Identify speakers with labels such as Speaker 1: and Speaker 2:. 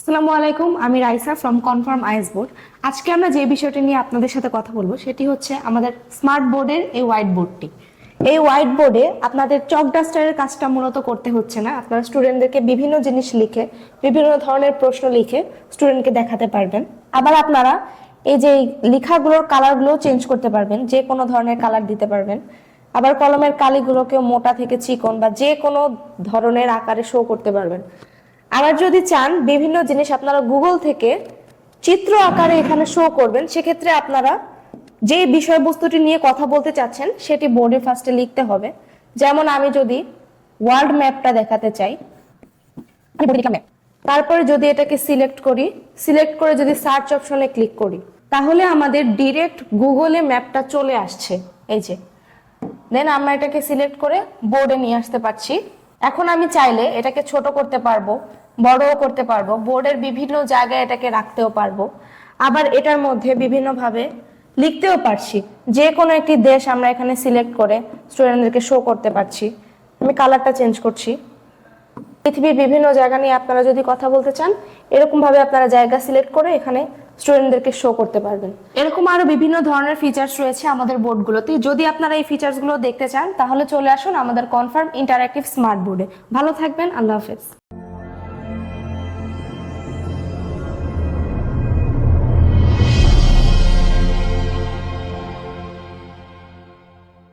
Speaker 1: আসসালামু আলাইকুম, আমি Raisa from confirm is board. আজকে আমরা যে বিষয়টি নিয়ে আপনাদের সাথে কথা বলবো সেটি হচ্ছে আমাদের স্মার্ট বোর্ডের এই হোয়াইট বোর্ডটি। এই হোয়াইট বোর্ডে আপনাদের চক ডাস্টারের কাজটা মূলত করতে হচ্ছে না। আপনারা স্টুডেন্টদেরকে বিভিন্ন জিনিস লিখে, বিভিন্ন ধরনের প্রশ্ন লিখে স্টুডেন্টকে দেখাতে পারবেন। আবার আপনারা এই যে লেখাগুলোর কালারগুলো চেঞ্জ করতে পারবেন, যে কোনো ধরনের কালার দিতে পারবেন। আবার কলমের কালিগুলোকেও মোটা থেকে চিকন বা যে কোনো ধরনের আকারে শো করতে পারবেন। আবার যদি চান বিভিন্ন জিনিস আপনারা গুগল থেকে চিত্র আকারে এখানে শো করবেন, সেক্ষেত্রে আপনারা যে বিষয়বস্তুটি নিয়ে কথা বলতে চাচ্ছেন সেটি বোর্ডে ফার্স্টে লিখতে হবে। যেমন আমি যদি ওয়ার্ল্ড ম্যাপটা দেখাতে চাই, আমি বোর্ডে লিখলাম ম্যাপ। তারপরে যদি এটাকে সিলেক্ট করি, সিলেক্ট করে যদি সার্চ অপশনে ক্লিক করি, তাহলে আমাদের ডিরেক্ট গুগলে ম্যাপটা চলে আসছে। এই যে দেন আমরা এটাকে সিলেক্ট করে বোর্ডে নিয়ে আসতে পারছি। এখন আমি চাইলে এটাকে ছোট করতে পারবো, বড়ও করতে পারবো, বোর্ডের বিভিন্ন জায়গায় এটাকে রাখতেও পারবো। আবার এটার মধ্যে বিভিন্নভাবে লিখতেও পারছি। যে কোনো একটি দেশ আমরা এখানে সিলেক্ট করে স্টুডেন্টদেরকে শো করতে পারছি। আমি কালারটা চেঞ্জ করছি। পৃথিবীর বিভিন্ন জায়গা নিয়ে আপনারা যদি কথা বলতে চান, এরকম ভাবে আপনারা জায়গা সিলেক্ট করে এখানে স্টুডেন্টদেরকে শো করতে পারবেন। এরকম আরো বিভিন্ন ধরনের ফিচার্স রয়েছে আমাদের বোর্ডগুলোতে। যদি আপনারা এই ফিচার্সগুলো দেখতে চান তাহলে চলে আসুন আমাদের কনফার্ম ইন্টারঅ্যাক্টিভ স্মার্ট বোর্ডে। ভালো থাকবেন, আল্লাহ হাফেজ।